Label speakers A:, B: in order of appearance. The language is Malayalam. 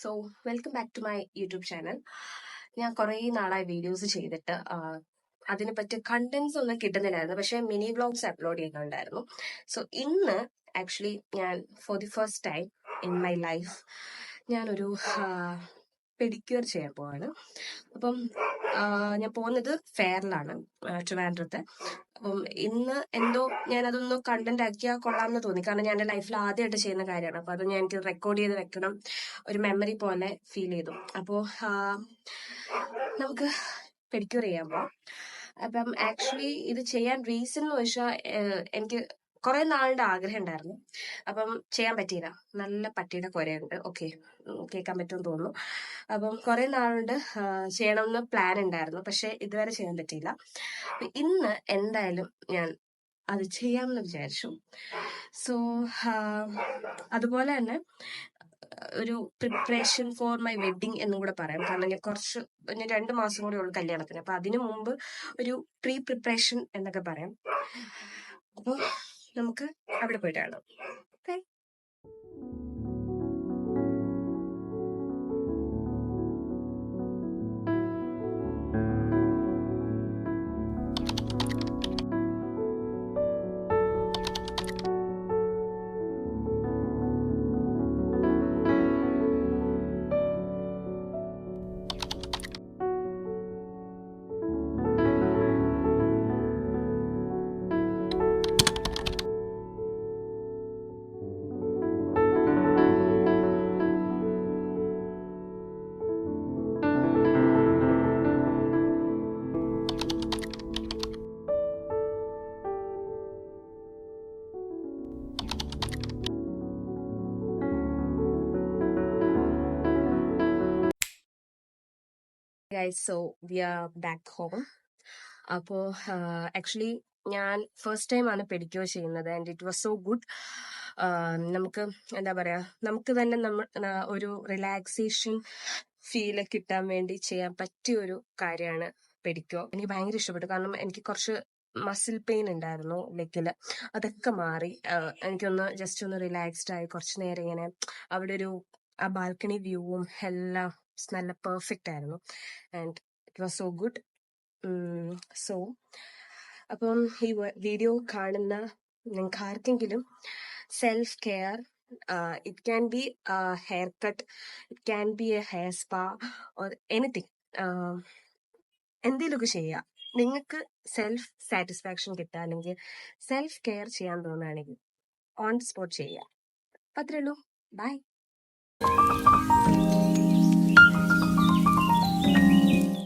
A: So welcome back to my YouTube channel. ഞാൻ കുറേ നാളായി വീഡിയോസ് ചെയ്തിട്ട് അതിനെ പറ്റി കണ്ടന്റ്സ് ഒന്നും കിട്ടുന്നില്ലായിരുന്നു, പക്ഷെ മിനി വ്ലോഗ്സ് അപ്ലോഡ് ചെയ്യുന്നുണ്ടായിരുന്നു. സോ ഇന്ന് ആക്ച്വലി ഞാൻ for the first time in my life ഞാനൊരു പെഡിക്യൂർ ചെയ്യാൻ പോവാണ്. അപ്പം ഞാൻ പോകുന്നത് ഫെയറിലാണ്, ട്രിവാൻഡ്രത്ത്. അപ്പം ഇന്ന് എന്തോ ഞാനതൊന്ന് കണ്ടന്റ് ആക്കിയാൽ കൊള്ളാമെന്ന് തോന്നി, കാരണം ഞാൻ എൻ്റെ ലൈഫിൽ ആദ്യമായിട്ട് ചെയ്യുന്ന കാര്യമാണ്. അപ്പൊ അത് ഞാൻ എനിക്ക് റെക്കോർഡ് ചെയ്ത് വെക്കണം, ഒരു മെമ്മറി പോലെ ഫീൽ ചെയ്തു. അപ്പോൾ നമുക്ക് പെഡിക്യൂർ ചെയ്യാൻ പോവാം. അപ്പം ആക്ച്വലി ഇത് ചെയ്യാൻ റീസൺ എന്ന് വെച്ചാൽ എനിക്ക് കുറെ നാളുടെ ആഗ്രഹം ഉണ്ടായിരുന്നു. അപ്പം ചെയ്യാൻ പറ്റിയില്ല. നല്ല പട്ടിയുടെ കുരയുണ്ട്. ഓക്കെ, കേൾക്കാൻ പറ്റുമെന്ന് തോന്നുന്നു. അപ്പം കുറെ നാളുണ്ട് ചെയ്യണമെന്ന് പ്ലാൻ ഉണ്ടായിരുന്നു, പക്ഷെ ഇതുവരെ ചെയ്യാൻ പറ്റിയില്ല. ഇന്ന് എന്തായാലും ഞാൻ അത് ചെയ്യാമെന്ന് വിചാരിച്ചു. സോ അതുപോലെ തന്നെ ഒരു പ്രിപ്പറേഷൻ ഫോർ മൈ വെഡിങ് എന്നും കൂടെ പറയാം, കാരണം ഞാൻ 2 മാസം കൂടെ ഉള്ളു കല്യാണത്തിന്. അപ്പൊ അതിനു മുമ്പ് ഒരു പ്രീ പ്രിപ്പറേഷൻ എന്നൊക്കെ പറയാം. അപ്പൊ നമുക്ക് അവിടെ പോയിട്ട് കാണാം. Okay. Guys, so we are back home. അപ്പോൾ ആക്ച്വലി ഞാൻ ഫസ്റ്റ് ടൈം ആണ് പെഡിക്യൂർ ചെയ്യുന്നത്, and it was so good. നമുക്ക് എന്താ പറയാ, നമുക്ക് തന്നെ ഒരു റിലാക്സേഷൻ ഫീൽ കിട്ടാൻ വേണ്ടി ചെയ്യാൻ പറ്റിയ ഒരു കാര്യമാണ് പെഡിക്യൂർ. എനിക്ക് ഭയങ്കര ഇഷ്ടപ്പെട്ടു, കാരണം എനിക്ക് കുറച്ച് മസിൽ പെയിൻ ഉണ്ടായിരുന്നു ലെഗില്. അതൊക്കെ മാറി. എനിക്കൊന്ന് ജസ്റ്റ് ഒന്ന് റിലാക്സ്ഡ് ആയി കുറച്ചു നേരം ഇങ്ങനെ അവിടെ ഒരു ആ ബാൽക്കണി വ്യൂവും എല്ലാം നല്ല പെർഫെക്റ്റ് ആയിരുന്നു, and it was so good. So അപ്പം ഈ വീഡിയോ കാണുന്ന നിങ്ങൾക്ക് ആർക്കെങ്കിലും self care, it can be hair cut, it can be A hair spa or anything, എന്തെങ്കിലുമൊക്കെ ചെയ്യുക. നിങ്ങൾക്ക് സെൽഫ് സാറ്റിസ്ഫാക്ഷൻ കിട്ടുക, അല്ലെങ്കിൽ സെൽഫ് കെയർ ചെയ്യാൻ തോന്നുകയാണെങ്കിൽ ഓൺ സ്പോട്ട് ചെയ്യുക. അത്രേ ഉള്ളൂ. ബൈ.